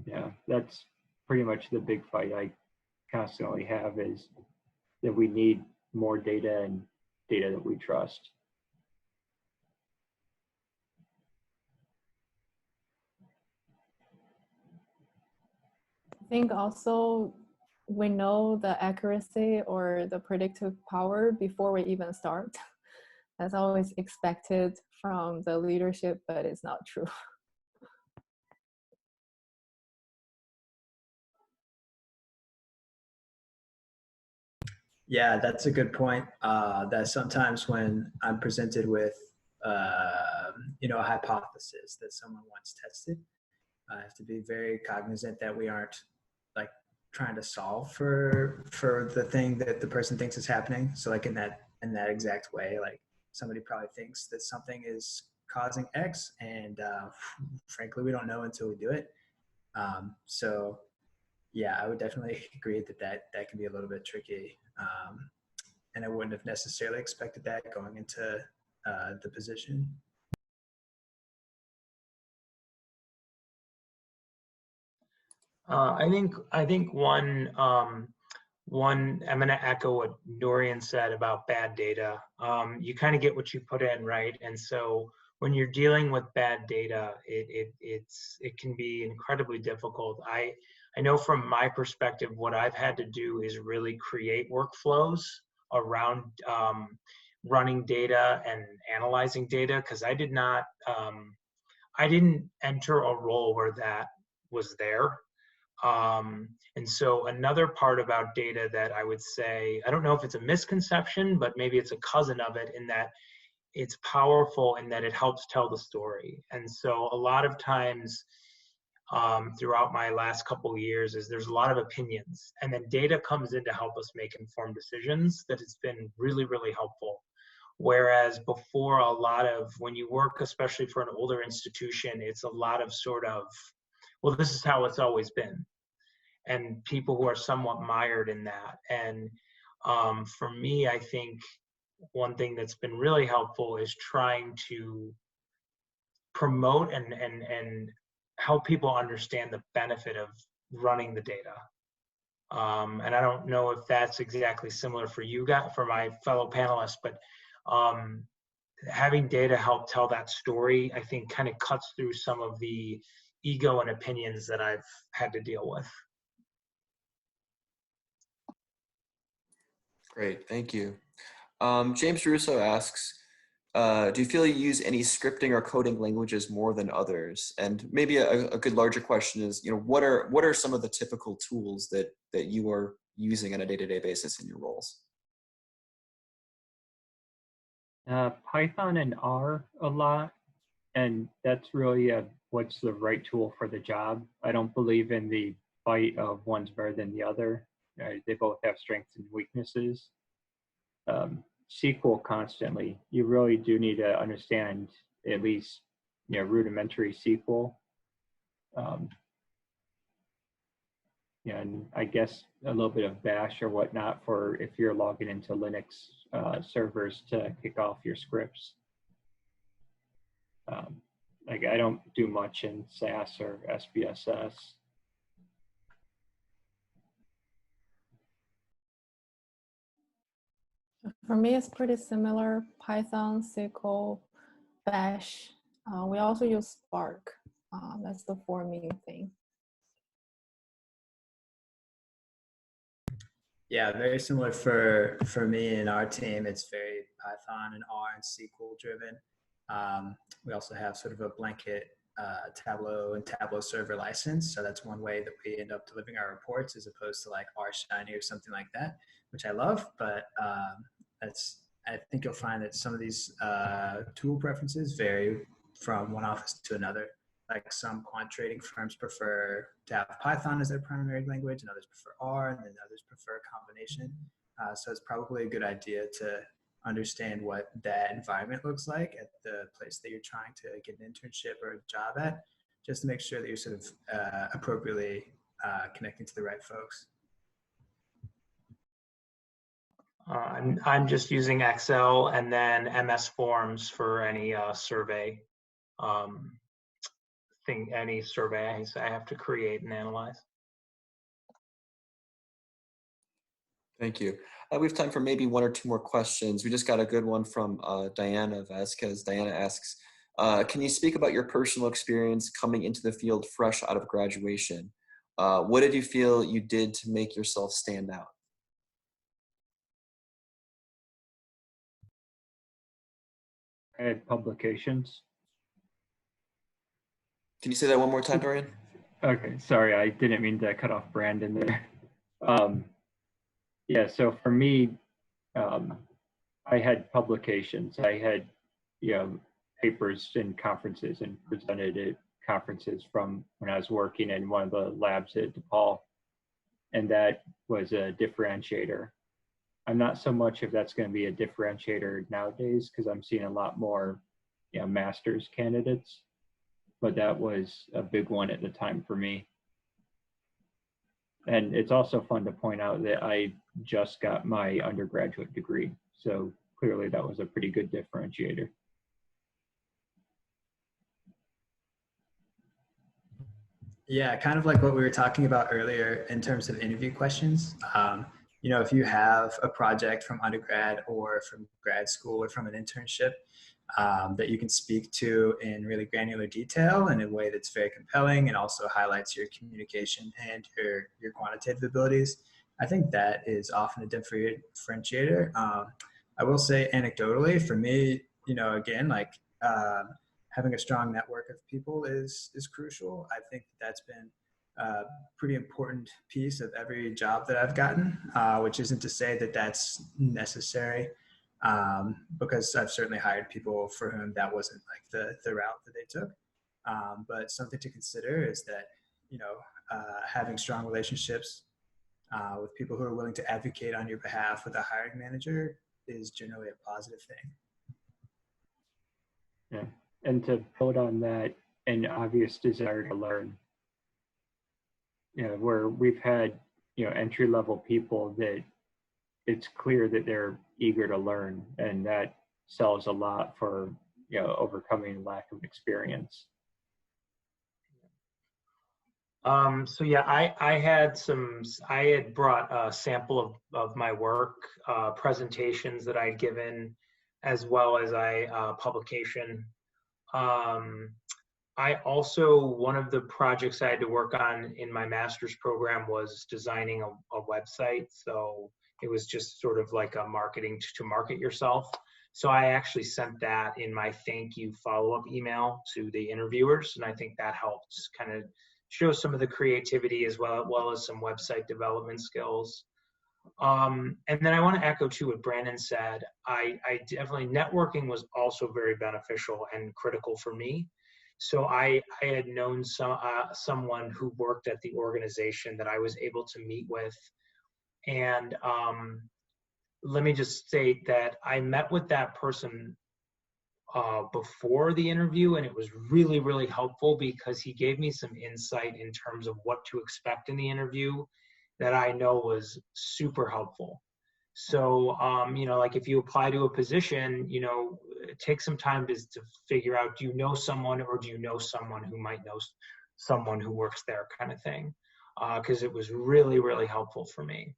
Yeah, that's pretty much the big fight I constantly have, is that we need more data and data that we trust. I think also we know the accuracy or the predictive power before we even start. That's always expected from the leadership, but it's not true. Yeah, that's a good point. That sometimes when I'm presented with, a hypothesis that someone once tested, I have to be very cognizant that we aren't like trying to solve for the thing that the person thinks is happening. So like in that exact way, like somebody probably thinks that something is causing X, and frankly, we don't know until we do it. So yeah, I would definitely agree that that can be a little bit tricky. And I wouldn't have necessarily expected that going into the position. I think one I'm going to echo what Dorian said about bad data. You kind of get what you put in, right? And so when you're dealing with bad data, it can be incredibly difficult. I know from my perspective, what I've had to do is really create workflows around running data and analyzing data, because I didn't enter a role where that was there. And so another part about data that I would say, I don't know if it's a misconception, but maybe it's a cousin of it, in that it's powerful in that it helps tell the story. And so a lot of times throughout my last couple of years there's a lot of opinions, and then data comes in to help us make informed decisions. That has been really, really helpful. Whereas before, a lot of, when you work, especially for an older institution, it's a lot of sort of, well, this is how it's always been. And people who are somewhat mired in that. And for me, I think one thing that's been really helpful is trying to promote and help people understand the benefit of running the data. And I don't know if that's exactly similar for you guys, for my fellow panelists, but having data help tell that story, I think, kind of cuts through some of the ego and opinions that I've had to deal with. Great, thank you. James Russo asks, do you feel you use any scripting or coding languages more than others? And maybe a good larger question is, what are some of the typical tools that you are using on a day-to-day basis in your roles? Python and R a lot, and that's really what's the right tool for the job. I don't believe in the fight of one's better than the other. They both have strengths and weaknesses. SQL constantly. You really do need to understand at least rudimentary SQL. And I guess a little bit of Bash or whatnot for if you're logging into Linux servers to kick off your scripts. Like I don't do much in SAS or SPSS. For me, it's pretty similar. Python, SQL, Bash. We also use Spark. That's the four main thing. Yeah, very similar for me and our team. It's very Python and R and SQL driven. We also have sort of a blanket Tableau and Tableau server license. So that's one way that we end up delivering our reports, as opposed to like R Shiny or something like that, which I love. But I think you'll find that some of these tool preferences vary from one office to another. Like some quant trading firms prefer to have Python as their primary language, and others prefer R, and then others prefer a combination. So it's probably a good idea to understand what that environment looks like at the place that you're trying to get an internship or a job at, just to make sure that you're sort of appropriately connecting to the right folks. I'm just using Excel and then MS Forms for any survey any survey I have to create and analyze. Thank you. We have time for maybe one or two more questions. We just got a good one from Diana Vasquez. Diana asks, can you speak about your personal experience coming into the field fresh out of graduation? What did you feel you did to make yourself stand out? I had publications. Can you say that one more time, Dorian? Okay, sorry, I didn't mean to cut off Brandon there. Yeah, so for me, I had publications. I had, papers in conferences and presented at conferences from when I was working in one of the labs at DePaul. And that was a differentiator. I'm not so much if that's going to be a differentiator nowadays, because I'm seeing a lot more, master's candidates, but that was a big one at the time for me. And it's also fun to point out that I just got my undergraduate degree, so clearly that was a pretty good differentiator. Yeah, kind of like what we were talking about earlier in terms of interview questions. You know, if you have a project from undergrad or from grad school or from an internship that you can speak to in really granular detail in a way that's very compelling and also highlights your communication and your quantitative abilities, I think that is often a differentiator. I will say anecdotally, for me, you know, again, like having a strong network of people is crucial. I think that's been a pretty important piece of every job that I've gotten, which isn't to say that that's necessary, because I've certainly hired people for whom that wasn't like the route that they took. But something to consider is that, you know, having strong relationships with people who are willing to advocate on your behalf with a hiring manager is generally a positive thing. Yeah. And to build on that, an obvious desire to learn. You know, where we've had, you know, entry-level people that it's clear that they're eager to learn, and that sells a lot for, you know, overcoming lack of experience. So yeah, I had brought a sample of my work, presentations that I'd given, as well as publication. I also, one of the projects I had to work on in my master's program was designing a website. So it was just sort of like a marketing to market yourself. So I actually sent that in my thank you follow-up email to the interviewers. And I think that helps kind of show some of the creativity as well as some website development skills. And then I want to echo too what Brandon said. I definitely, networking was also very beneficial and critical for me. So I had known someone who worked at the organization that I was able to meet with. And let me just state that I met with that person before the interview, and it was really, really helpful because he gave me some insight in terms of what to expect in the interview that I know was super helpful. So, you know, like if you apply to a position, you know, take some time to figure out, do you know someone, or do you know someone who might know someone who works there, kind of thing. Because it was really, really helpful for me.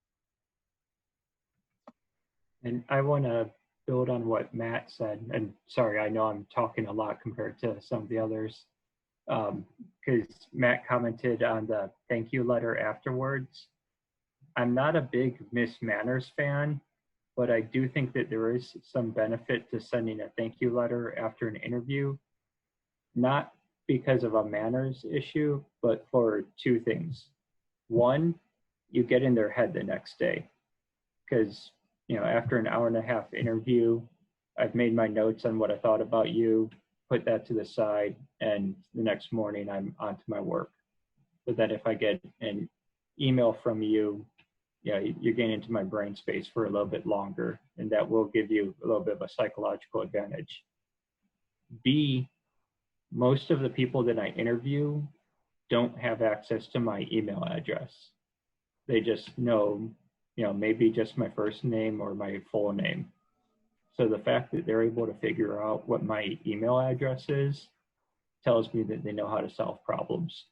And I want to build on what Matt said. And sorry, I know I'm talking a lot compared to some of the others. Because Matt commented on the thank you letter afterwards. I'm not a big Miss Manners fan, but I do think that there is some benefit to sending a thank you letter after an interview, not because of a manners issue, but for two things. One, you get in their head the next day, because, you know, after an hour and a half interview, I've made my notes on what I thought about you, put that to the side, and the next morning I'm on to my work. But then if I get an email from you, yeah, you're getting into my brain space for a little bit longer, and that will give you a little bit of a psychological advantage. B, most of the people that I interview don't have access to my email address. They just know, you know, maybe just my first name or my full name. So the fact that they're able to figure out what my email address is tells me that they know how to solve problems.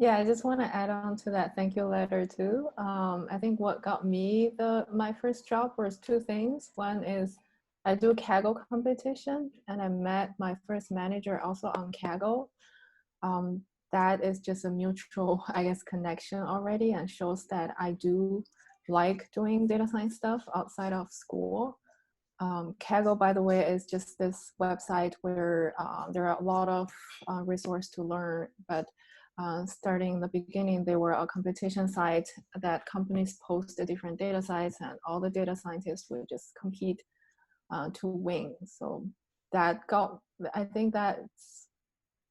Yeah, I just want to add on to that thank you letter too. I think what got me my first job was two things. One is I do Kaggle competition, and I met my first manager also on Kaggle. That is just a mutual, I guess, connection already, and shows that I do like doing data science stuff outside of school. Kaggle, by the way, is just this website where there are a lot of resources to learn, but starting in the beginning, they were a competition site that companies post the different data sites, and all the data scientists would just compete to win. So that I think that's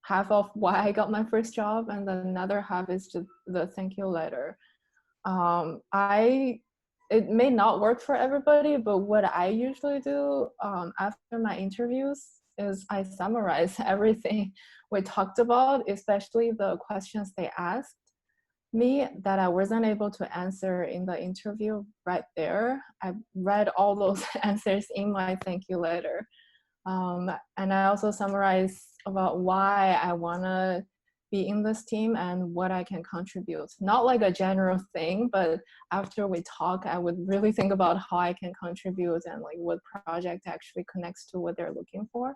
half of why I got my first job, and then another half is just the thank you letter. I it may not work for everybody, but what I usually do after my interviews is I summarize everything we talked about, especially the questions they asked me that I wasn't able to answer in the interview right there. I read all those answers in my thank you letter. And I also summarize about why I want to be in this team and what I can contribute. Not like a general thing, but after we talk, I would really think about how I can contribute and like what project actually connects to what they're looking for.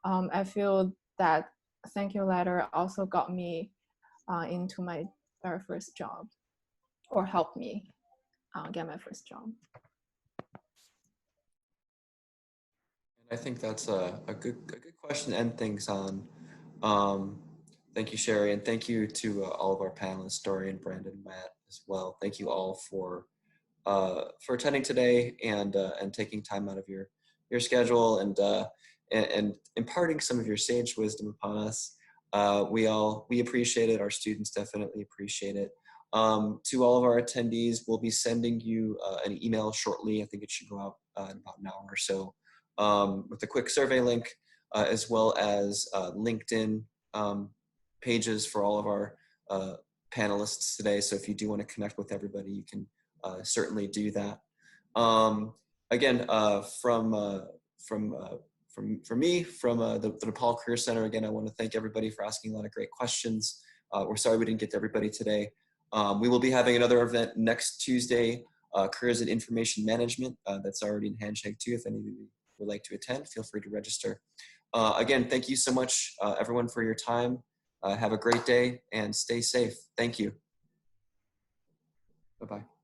I feel that thank you letter also got me into my very first job, or helped me get my first job. I think that's a good question to end things on. Thank you, Sherry, and thank you to all of our panelists, Dorian, Brandon, Matt, as well. Thank you all for attending today and taking time out of your schedule and imparting some of your sage wisdom upon us. We appreciate it. Our students definitely appreciate it. To all of our attendees, we'll be sending you an email shortly. I think it should go out in about an hour or so with a quick survey link, as well as LinkedIn pages for all of our panelists today. So if you do want to connect with everybody, you can certainly do that. Again, from me, from the DePaul Career Center, again, I want to thank everybody for asking a lot of great questions. We're sorry we didn't get to everybody today. We will be having another event next Tuesday, Careers in Information Management. That's already in Handshake too. If any of you would like to attend, feel free to register. Again, thank you so much, everyone, for your time. Have a great day and stay safe. Thank you. Bye-bye.